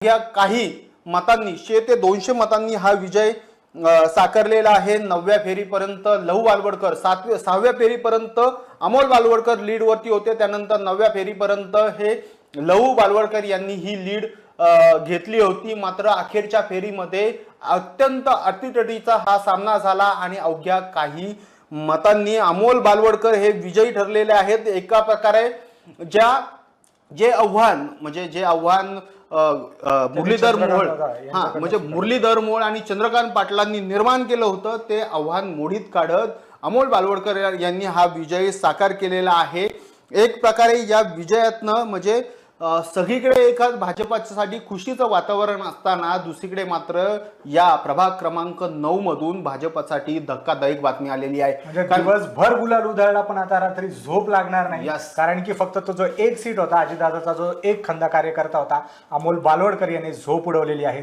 या काही मतांनी 100 ते 200 मतांनी हा विजय साकारलेला आहे। 9व्या फेरीपर्यंत लहू बालवडकर, 6व्या फेरीपर्यंत अमोल बालवडकर लीड वरती होते। त्यानंतर 9व्या फेरीपर्यंत हे लहू बालवडकर यांनी ही लीड घेतली होती। मात्र अखेरच्या फेरीमध्ये अत्यंत अटीतटीचा हा सामना झाला आणि अवघ्या काही मतांनी अमोल बालवडकर हे विजयी ठरलेले आहेत। एका प्रकारे जे आव्हान मुरलीधर मोहोळ म्हणजे मुरलीधर मोहोळ आणि चंद्रकांत पाटलांनी निर्माण केलं होतं ते आव्हान मोडीत काढत अमोल बालवडकर यांनी हा विजय साकार केलेला आहे। एक प्रकारे या विजयातनं म्हणजे सगळीकडे एका भाजपसाठी खुशीचं वातावरण असताना दुसरीकडे मात्र या प्रभाग क्रमांक 9 मधून भाजपसाठी धक्कादायक बातमी आलेली आहे। म्हणजे दिवसभर गुलाल उधळला पण आता रात्री झोप लागणार नाही। कारण की फक्त तो जो एक सीट होता, अजितदादाचा जो एक खंदा कार्यकर्ता होता अमोल बालवडकर यांनी झोप उडवलेली आहे।